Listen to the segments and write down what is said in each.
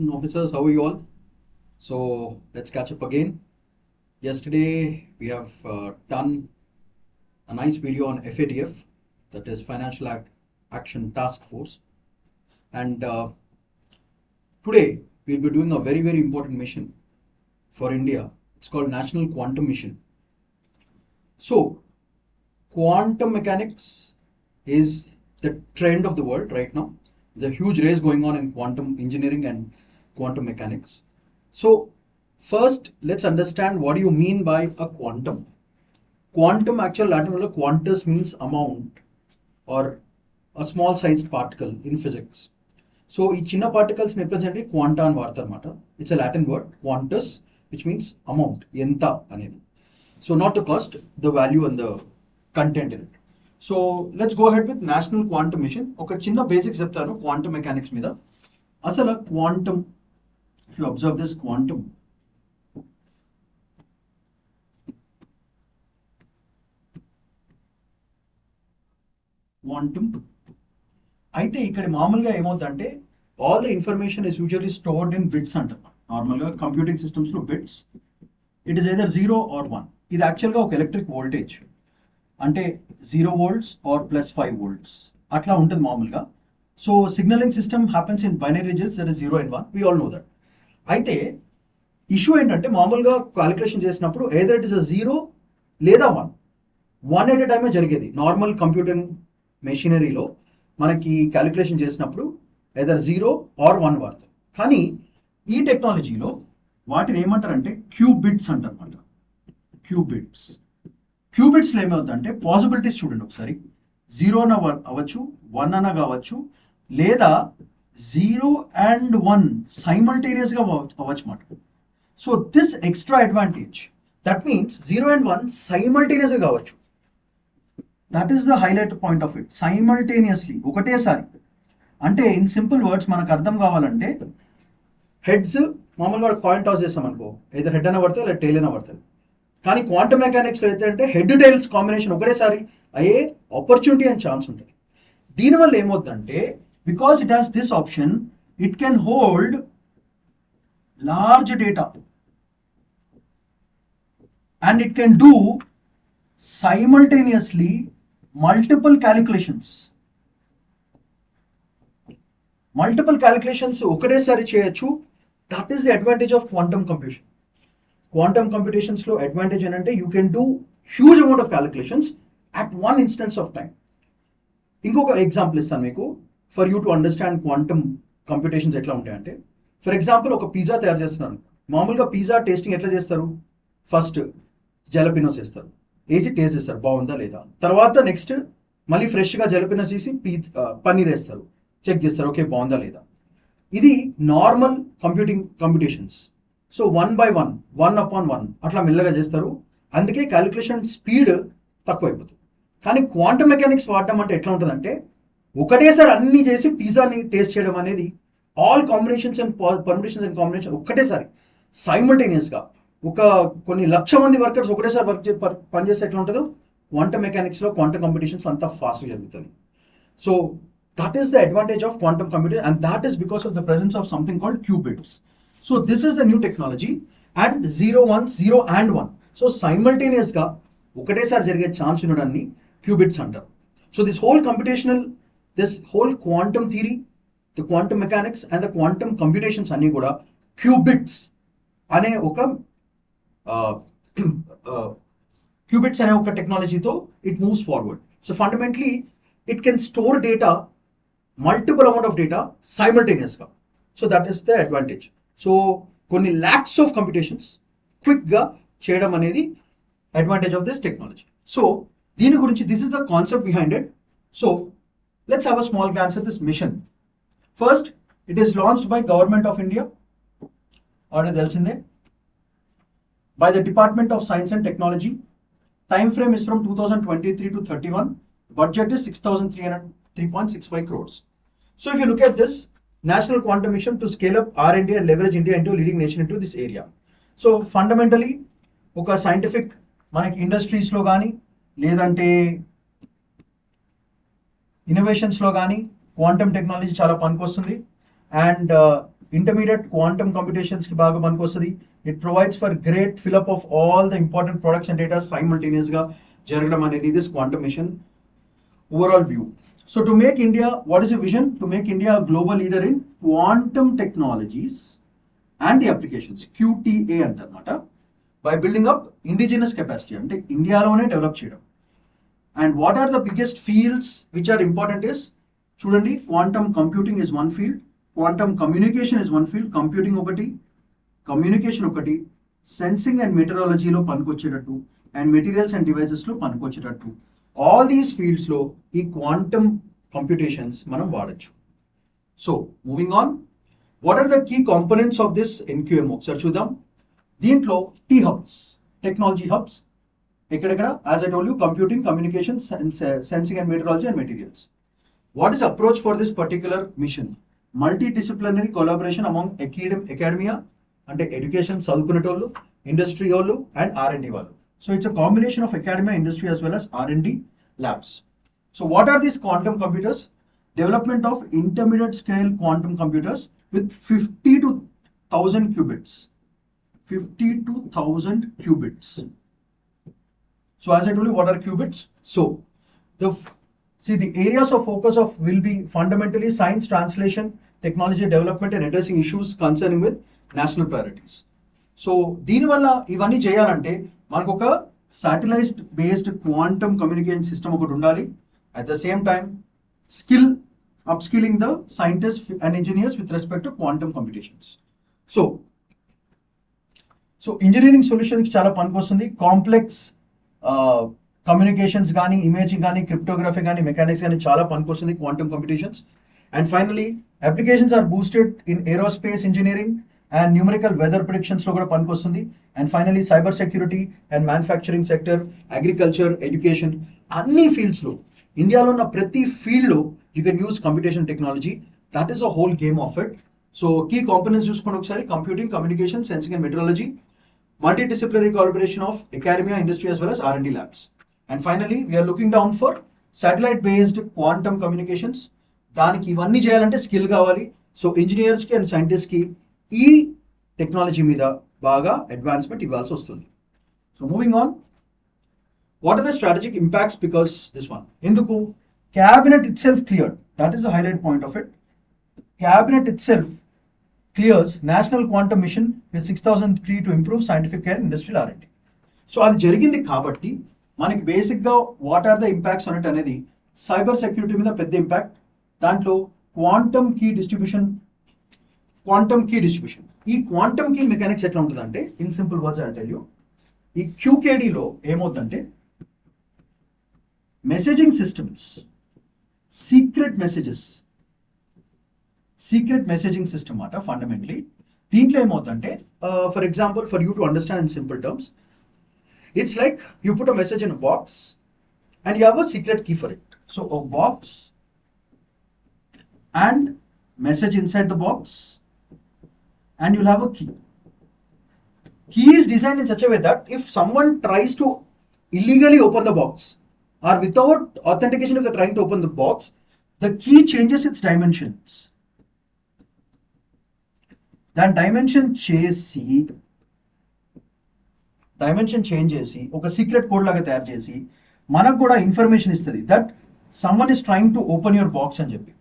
Officers, how are you all? So let's catch up again. Yesterday we have done a nice video on FATF, that is Action Task Force, and today we'll be doing a very important mission for India. It's called National Quantum Mission. So quantum mechanics is the trend of the world right now. There's a huge race going on in quantum engineering and quantum mechanics. So first, let's understand what do you mean by a quantum. Quantum, actual Latin word quantus means amount or a small sized particle in physics. So ఈ చిన్న particles represent quanta అని వాడతారన్నమాట. It's a Latin word, quantus, which means amount, ఎంత అనేది. So not the cost, the value and the content in it. So let's go ahead with National Quantum Mission. ఒక చిన్న basics చెప్తాను quantum mechanics మీద. అసలు quantum, if you observe this quantum అయితే ఇక్కడ మామూలుగా ఏమవుతుందంటే all the information is usually stored in bits అంటారు. నార్మల్గా కంప్యూటింగ్ సిస్టమ్స్లో bits, it is either 0 or 1. ఇది యాక్చువల్గా ఒక ఎలక్ట్రిక్ వోల్టేజ్, అంటే 0 volts ఆర్ +5 volts అట్లా ఉంటుంది మామూలుగా. So signalling system happens in binary digits, that is 0 and 1. We all know that. అయితే ఇష్యూ ఏంటంటే మామూలుగా క్యాలిక్యులేషన్ చేసినప్పుడు ఎయిదర్ ఇట్ ఇస్ 0 లేదా 1 ఎట్ ఎ టైమే జరిగేది. నార్మల్ కంప్యూటింగ్ మెషినరీలో మనకి క్యాలిక్యులేషన్ చేసినప్పుడు ఎదర్ 0 or 1 వాడతాం. కానీ ఈ టెక్నాలజీలో వాటిని ఏమంటారంటే క్యూబిట్స్ అంటారన్నమాట. క్యూబిట్స్లో ఏమవుతుందంటే పాసిబిలిటీస్ చూడండి ఒకసారి. 0 అన అవ్వచ్చు, 1 అన కావచ్చు, లేదా 0 and 1 సైమల్టేనియస్గా అవ్వచ్చు మాట. So this extra advantage, that means 0 and 1 సైమల్టేనియస్గా కావచ్చు. That is the highlight point of it. Simultaneously, ఒకటేసారి. అంటే ఇన్ సింపుల్ వర్డ్స్ మనకు అర్థం కావాలంటే హెడ్స్ మామూలుగా కాయిన్ టాస్ చేస్తాం అనుకో, ఏదో హెడ్ అయినా పడుతుంది లేదా టైల్ అయినా పడుతుంది. కానీ క్వాంటమ్ మెకానిక్స్లో అయితే అంటే హెడ్ టైల్స్ కాంబినేషన్ ఒకటేసారి అయ్యే ఆపర్చునిటీ అండ్ ఛాన్స్ ఉంటుంది. దీనివల్ల ఏమవుతుందంటే because it has this option, it can hold large data and it can do simultaneously multiple calculations ఒకటేసారి చేయొచ్చు. That is the advantage of quantum computation. Quantum computations లో advantage ఏంటంటే you can do huge amount of calculations at one instance of time. ఇంకొక example ఇస్తాను మీకు for you to understand quantum computations ఎట్లా ఉంటాయంటే, for example ఒక pizza తయారు చేస్తున్నాను. మామూలుగా పిజ్జా టేస్టింగ్ ఎట్లా చేస్తారు? ఫస్ట్ జలపినోస్ వేస్తారు, వేసి టేస్ట్ చేస్తారు బాగుందా లేదా. తర్వాత నెక్స్ట్ మళ్ళీ ఫ్రెష్గా జలపినోస్ చేసి పన్నీర్ వేస్తారు, చెక్ చేస్తారు ఓకే బాగుందా లేదా. ఇది నార్మల్ కంప్యూటేషన్స్. సో 1 by 1, 1/1 అట్లా మెల్లగా చేస్తారు. అందుకే క్యాలిక్యులేషన్ స్పీడ్ తక్కువైపోతుంది. కానీ క్వాంటమ్ మెకానిక్స్ వాడటం అంటే ఎట్లా ఉంటుందంటే ఒకటేసారి అన్ని చేసి పిజ్జాని టేస్ట్ చేయడం అనేది all combinations and permutations and combination ఒకటేసారి సైమల్టేనియస్గా కొన్ని లక్ష మంది వర్కర్స్ ఒకటేసారి పనిచేస్తే ఎట్లా ఉంటుందో క్వాంటమ్ మెకానిక్స్లో క్వాంటమ్ కంప్యూటేషన్స్ అంత ఫాస్ట్గా జరుగుతుంది. So that is the advantage of quantum computer and that is because of the presence of something called qubits. So this is the new technology and 0 and 1. So సైమల్టేనియస్గా ఒకటేసారి జరిగే chance ఉండడాన్ని qubits అంటారు. So this whole quantum theory, the quantum mechanics and the quantum computations అన్నీ కూడా qubits అనే ఒక qubits అనే ఒక టెక్నాలజీతో it moves forward. So fundamentally it can store data, multiple amount of data సైమల్టేనియస్గా. So that is the advantage. So కొన్ని lakhs of computations క్విక్గా చేయడం అనేది advantage of this technology. So దీని గురించి this is the concept behind it. So let's have a small glance at this mission. First, it is launched by government of India, already తెలిసిందే, by the Department of Science and Technology. Time frame is from 2023 to 31. Budget is 6,303.65 crores. So if you look at this National Quantum Mission to scale up R&D and leverage India into a leading nation into this area. So fundamentally ఒక scientific మనకి ఇండస్ట్రీస్లో కానీ లేదంటే ఇన్నోవేషన్స్లో కానీ quantum technology చాలా పనికొస్తుంది. And intermediate quantum computations కి బాగా పనికొస్తుంది. It provides for great fill up of all the important products and data simultaneous గా జరగడం అనేది this quantum machine overall view. So to make India, what is your vision? To make India a global leader in quantum technologies and the applications, QTA అంటారన్నమాట, by building up indigenous capacity, అంటే ఇండియాలోనే develop చేయడం. And what are the biggest fields which are important is, చూడండి, quantum computing is one field, quantum communication is one field, computing ఒకటి, communication ఒకటి, sensing and meteorology లో పనికొచ్చేటట్టు, and materials and devices లో పనికొచ్చేటట్టు, all these fields లో ఈ quantum computations మనం వాడచ్చు. So moving on, what are the key components of this NQM ఒకసారి చూద్దాం. దీంట్లో టీ హబ్స్, టెక్నాలజీ హబ్స్ ఎక్కడెక్కడ, as I told you, computing, communication, sensing and meteorology and materials. What is approach for this particular mission? Multidisciplinary collaboration among academia, అంటే education చదువుకునేటోళ్ళు, industry వాళ్ళు and R&D వాళ్ళు. So it's a combination of academia, industry as well as R&D labs. So what are these quantum computers? Development of intermediate scale quantum computers with 50 to 1000 qubits. 50 to 1000 qubits. So as I told you, what are qubits? So the areas of focus of will be fundamentally science, translation, technology development and addressing issues concerning with national priorities. So దీనివల్ల ఇవన్నీ చేయాలంటే మనకు ఒక satellite based quantum communication system ఒకటి ఉండాలి. At the same time upskilling the scientists and engineers with respect to quantum computations. So engineering సొల్యూషన్కి చాలా పనికొస్తుంది. కాంప్లెక్స్ కమ్యూనికేషన్స్ కానీ, ఇమేజింగ్ కానీ, క్రిప్టోగ్రఫీ కానీ, మెకానిక్స్ కానీ చాలా పనికొస్తుంది quantum computations. And finally applications are boosted in aerospace engineering and numerical weather ప్రిడిక్షన్స్లో కూడా పనికొస్తుంది. And finally cyber security and manufacturing sector, agriculture, education, అన్ని ఫీల్డ్స్లో, ఇండియాలో ఉన్న ప్రతి ఫీల్డ్లో you can use computation technology. That is a whole game of it. So key components చూసుకోండి ఒకసారి: computing, communication, sensing and metrology, multidisciplinary collaboration of academia, industry as well as R&D labs. And finally, we are looking down for satellite-based quantum communications. దానికి ఇవన్నీ చేయాలంటే skill కావాలి. So ఇంజనీర్స్కి and సైంటిస్ట్కి ఈ technology మీద బాగా advancement ఇవ్వాల్సి వస్తుంది. So moving on, what are the strategic impacts because this one? ఎందుకు? Cabinet itself cleared, that is the highlight point of it. Cabinet itself clears National Quantum Mission with 6,000 crore to improve scientific care and industrial R&D. So అది జరిగింది కాబట్టి మనకి బేసిక్గా what are the impacts అన్నట్టు అనేది cyber security మీద పెద్ద impact. దాంట్లో క్వాంటమ్ కీ డిస్ట్రిబ్యూషన్. ఈ క్వాంటమ్ కీ మెకానిక్స్ ఎట్లా ఉంటుందంటే, in simple words I tell you, ఈ క్యూకేడీలో ఏమవుతుందంటే messaging systems, secret messaging system అన్నమాట ఫండమెంటలీ. దీంట్లో ఏమవుతుందంటే, for example, for you to understand in simple terms, it's like you put a message in a box and you have a secret key for it. So a box and message inside the box and you'll have a key. Key is designed in such a way that if someone tries to illegally open the box or without authentication, if they're trying to open the box, the key changes its dimensions. దాని dimension change చేసి ఒక secret code లాగా తయారు చేసి మనకు కూడా information ఇస్తుంది that someone is trying to open your box అని చెప్పి.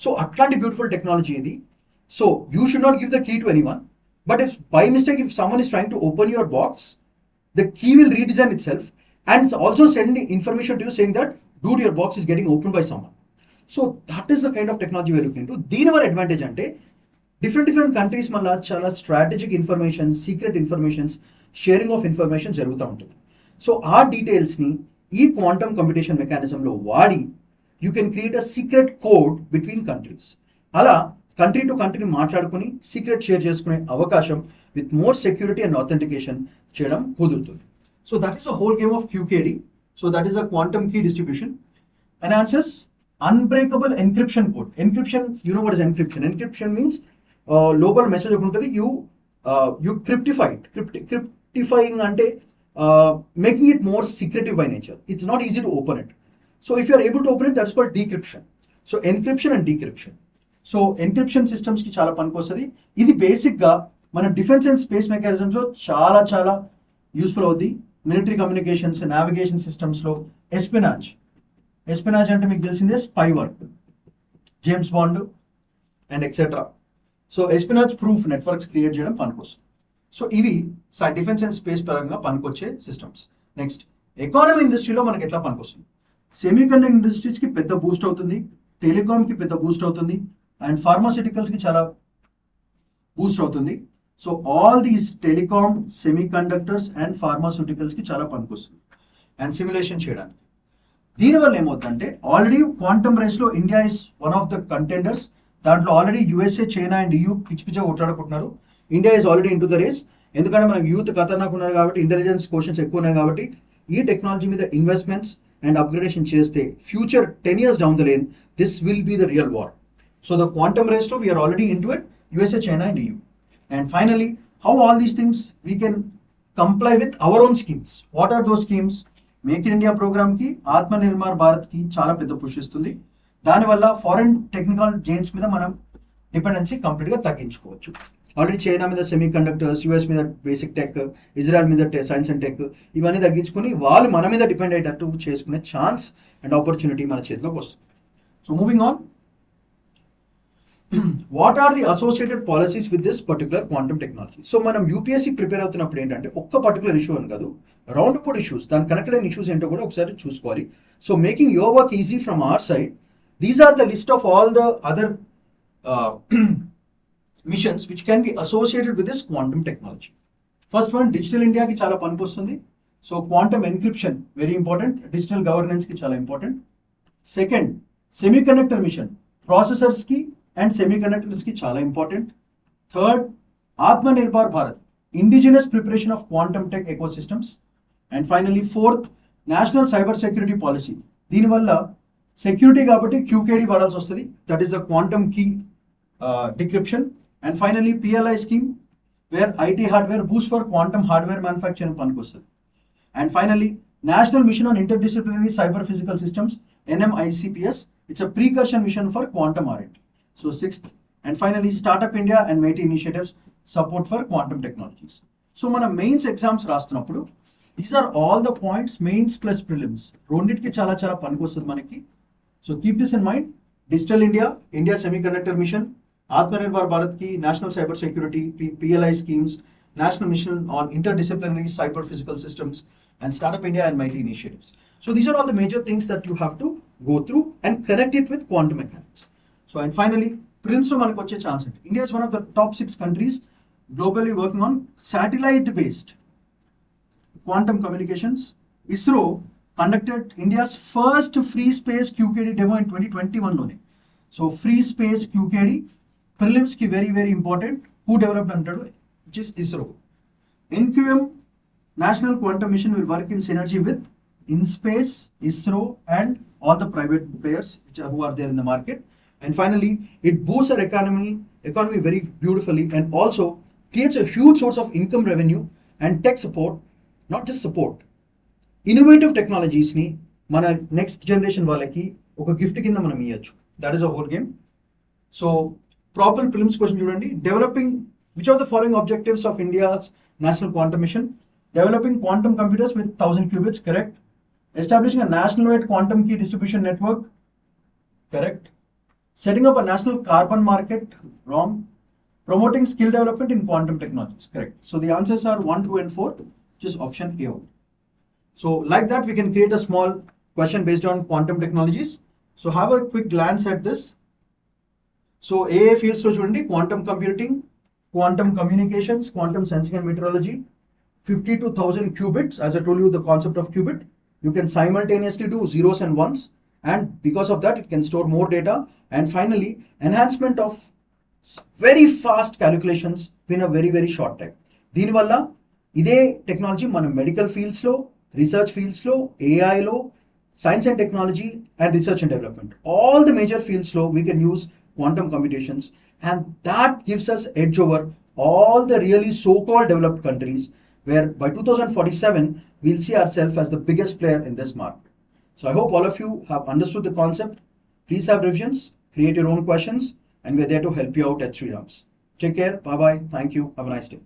సో అట్లాంటి బ్యూటిఫుల్ టెక్నాలజీ ఇది. So you should not give the key to anyone, but if by mistake if someone is trying to open your box, the key will redesign itself and also send information to you saying that dude your box is getting open by someone. So that is the kind of technology we are looking to. దీని వల్ల advantage అంటే different countries మళ్ళీ చాలా strategic information, secret informations, sharing of information జరుగుతూ ఉంటుంది. So ఆ డీటెయిల్స్ని ఈ quantum computation మెకానిజంలో వాడి you can create a secret code between countries. అలా కంట్రీ టు కంట్రీని మాట్లాడుకుని సీక్రెట్ షేర్ చేసుకునే అవకాశం with more security and authentication చేయడం కుదురుతుంది. So that is a whole game of QKD. So that is a quantum key distribution. Enhances unbreakable encryption code. Encryption, you know what is encryption? Encryption means లోపల message ఒకటి ఉంటుంది, you cryptifying అంటే making it more secretive by nature. It's not easy to open it. So if you are able to open it, that is called decryption. So encryption and decryption. So encryption systems కి చాలా పనికొస్తుంది. ఇది basic గా మన defence and space mechanisms లో చాలా చాలా useful అవుద్ది. మిలిటరీ కమ్యూనికేషన్స్, నావిగేషన్ సిస్టమ్స్ లో ఎస్పెనాజ్ అంటే మీకు తెలిసిందే spy work, James Bond and etcetera. So espionage proof networks create చేయడం పనికొస్తుంది. సో ఇవి డిఫెన్స్ అండ్ స్పేస్ పరంగా పనికొచ్చే సిస్టమ్స్. నెక్స్ట్ ఎకానమీ ఇండస్ట్రీలో మనకి ఎట్లా పనికొస్తుంది? సెమీకండక్టర్ ఇండస్ట్రీస్ కి పెద్ద బూస్ట్ అవుతుంది, టెలికామ్ కి పెద్ద బూస్ట్ అవుతుంది, అండ్ ఫార్మాస్యూటికల్స్ కి చాలా బూస్ట్ అవుతుంది. So all these telecom, semiconductors and pharmaceuticals కి చాలా పనికొస్తుంది అండ్ సిమ్యులేషన్ చేయడానికి. దీనివల్ల ఏమవుతుందంటే ఆల్రెడీ క్వాంటమ్ రేస్ లో India is one of the contenders. దాంట్లో already USA, China and EU పిచ్చి కొట్లాడుకుంటున్నారు. India is already into the race. ఎందుకంటే మనకు యూత్ ఖతర్నాక్ ఉన్నారు కాబట్టి, ఇంటెలిజెన్స్ క్వశ్చన్స్ ఎక్కువ ఉన్నాయి కాబట్టి, ఈ టెక్నాలజీ మీద ఇన్వెస్ట్మెంట్స్ అండ్ అప్గ్రేడేషన్ చేస్తే future 10 years down the lane, this will be the real war. So the quantum race lo we are already into it, USA, China and EU. And finally, how all these things we can comply with our own schemes. What are those schemes? Make in India program ki, Atmanirbhar Bharat ki చాలా పెద్ద push ఇస్తుంది. దానివల్ల foreign technical Giants మీద మనం dependency కంప్లీట్గా తగ్గించుకోవచ్చు. Already China మీద semi conductors, US మీద బేసిక్ టెక్, ఇజ్రాయెల్ మీద సైన్స్ అండ్ టెక్, ఇవన్నీ తగ్గించుకొని వాళ్ళు మన మీద డిపెండ్ అయ్యేటట్టు చేసుకునే ఛాన్స్ అండ్ ఆపర్చునిటీ మన చేతిలోకి వస్తుంది. So moving on, what are the associated policies with this particular quantum technology? So మనం యూపీఎస్సీ ప్రిపేర్ అవుతున్నప్పుడు ఏంటంటే ఒక్క పర్టికులర్ ఇష్యూ అని కాదు, రౌండ్ అబౌట్ ఇష్యూస్, దాని కనెక్టెడ్ అయిన ఇష్యూస్ ఏంటో కూడా ఒకసారి చూసుకోవాలి. So making your work easy from our side, these are the list of all the other missions which can be associated with this quantum technology. First one, digital India ki chala panikostundi. So quantum encryption very important, digital governance ki chala important. Second, semiconductor mission, processors ki and semiconductors ki chala important. Third, Atmanirbhar Bharat, indigenous preparation of quantum tech ecosystems. And finally, fourth, national cyber security policy. Dini valla security kabatti QKD vadalsi vastadi, that is the quantum key decryption. And finally, PLI scheme, where IT hardware boosts for quantum hardware manufacturing panikostadi. And finally, National Mission on Interdisciplinary Cyber Physical Systems, NMICPS, it's a precursor mission for quantum R&D. So sixth, and finally, Startup India and MeitY initiatives, support for quantum technologies. So మన mains exams రాస్తున్నప్పుడు these are all the points, mains plus prelims, రెండింటికి చాలా చాలా పనికొస్తుంది మనకి. So keep this in mind. Digital India, India Semiconductor Mission, Atmanirbhar Bharat ki national cyber security, PLI schemes, national mission on interdisciplinary cyber physical systems, and Startup India and MeitY initiatives. So these are all the major things that you have to go through and connect it with quantum mechanics. So and finally, prelims lo manaku vache chance ante. India is one of the top 6 countries globally working on satellite based quantum communications. ISRO conducted India's first free space QKD demo in 2021 lone. So free space QKD prelims ki very very important. Who developed antadu? Which is ISRO. NQM, National Quantum Mission, will work in synergy with InSpace, ISRO and all the private players who are there in the market. And finally, it boosts our economy very beautifully and also creates a huge source of income revenue and tech support. Not just support, innovative technologies ni mana next generation వాళ్ళకి ఒక gift కింద మనం ఇవ్వచ్చు. That is a whole game. So proper prelims question చూడండి. Developing which of the following objectives of India's National Quantum Mission? Developing quantum computers with 1000 qubits, correct. Establishing a national-wide quantum key distribution network, correct. Setting up a national carbon market, wrong. Promoting skill development in quantum technologies, correct. So the answers are 1, 2 and 4, which is option A. So like that we can create a small question based on quantum technologies. So have a quick glance at this. So AA fields lo chudandi, quantum computing, quantum communications, quantum sensing and meteorology, 50 to 1000 qubits. As I told you the concept of qubit, you can simultaneously do zeros and ones, and because of that it can store more data. And finally, enhancement of very fast calculations in a very very short time. Dini valla ide technology mana medical fields lo, research fields lo, AI lo, science and technology and research and development, all the major fields lo we can use quantum computations, and that gives us edge over all the really so-called developed countries, where by 2047 we'll see ourselves as the biggest player in this market. So I hope all of you have understood the concept. Please have revisions, create your own questions, and we're there to help you out at Sriram's. Take care. Bye bye. Thank you. Have a nice day.